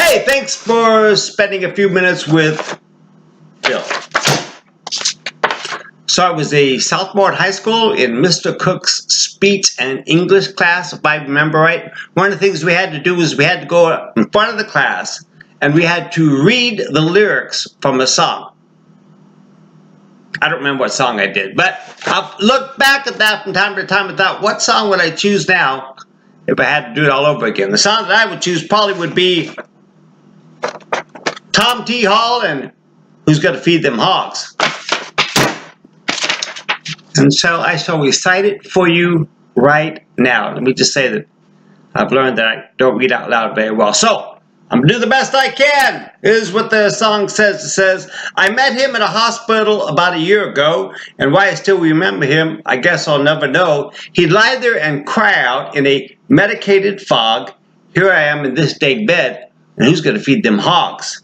Hey, thanks for spending a few minutes with Phil. So I was a sophomore at high school in Mr. Cook's speech and English class, if I remember right. One of the things we had to do was we had to go in front of the class and we had to read the lyrics from a song. I don't remember what song I did, but I'll look back at that from time to time and thought, what song would I choose now if I had to do it all over again? The song that I would choose probably would be Tom T. Hall and Who's Gonna Feed Them Hogs? And so I shall recite it for you right now. Let me just say that I've learned that I don't read out loud very well. So, I'm going to do the best I can. Here's what the song says. It says, I met him in a hospital about a year ago, and why I still remember him, I guess I'll never know. He'd lie there and cry out in a medicated fog. Here I am in this day bed, and who's going to feed them hogs?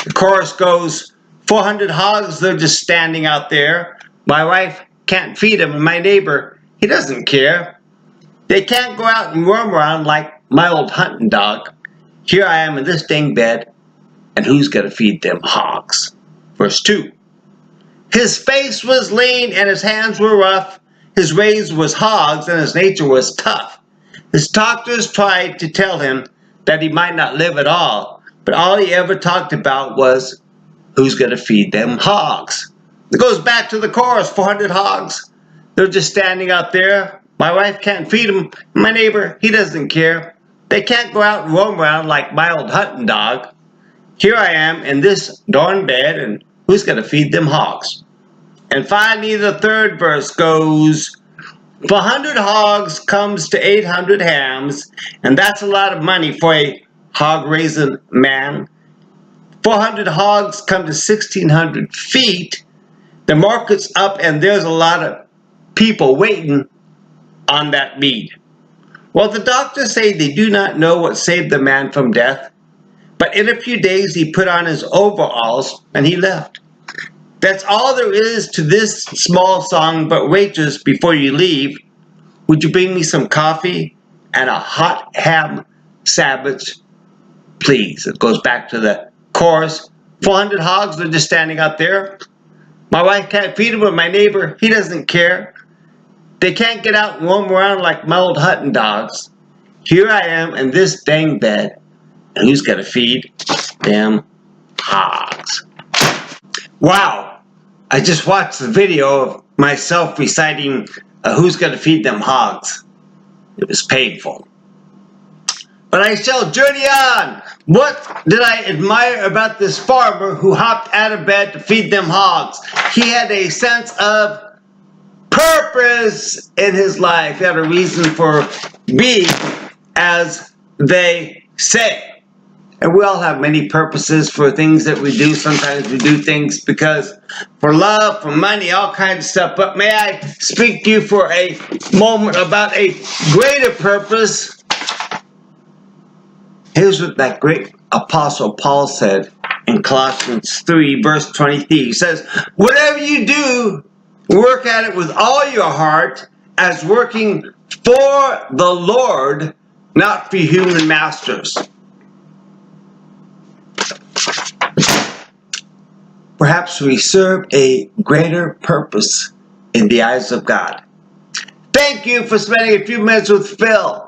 The chorus goes, 400 hogs, they're just standing out there. My wife can't feed them, and my neighbor, he doesn't care. They can't go out and roam around like my old hunting dog. Here I am in this dang bed, and who's gonna feed them hogs? Verse 2. His face was lean and his hands were rough. His raise was hogs and his nature was tough. His doctors tried to tell him that he might not live at all, but all he ever talked about was who's gonna feed them hogs. It goes back to the chorus, 400 hogs. They're just standing out there. My wife can't feed them. My neighbor, he doesn't care. They can't go out and roam around like my old hunting dog. Here I am in this darn bed, and who's going to feed them hogs? And finally, the third verse goes, 400 hogs comes to 800 hams, and that's a lot of money for a hog-raising man. 400 hogs come to 1,600 feet. The market's up and there's a lot of people waiting on that meat. Well, the doctors say they do not know what saved the man from death, but in a few days he put on his overalls and he left. That's all there is to this small song, but waitress, before you leave, would you bring me some coffee and a hot ham sandwich, please? It goes back to the chorus. 400 hogs, they're just standing out there. My wife can't feed them, but my neighbor, he doesn't care. They can't get out and roam around like my old hunting dogs. Here I am in this dang bed, and who's gonna feed them hogs? Wow, I just watched the video of myself reciting who's gonna feed them hogs. It was painful. But I shall journey on. What did I admire about this farmer who hopped out of bed to feed them hogs? He had a sense of purpose in his life. He had a reason for being, as they say. And we all have many purposes for things that we do. Sometimes we do things because for love, for money, all kinds of stuff. But may I speak to you for a moment about a greater purpose? Here's what that great apostle Paul said in Colossians 3, verse 23. He says, whatever you do, work at it with all your heart as working for the Lord, not for human masters. Perhaps we serve a greater purpose in the eyes of God. Thank you for spending a few minutes with Phil.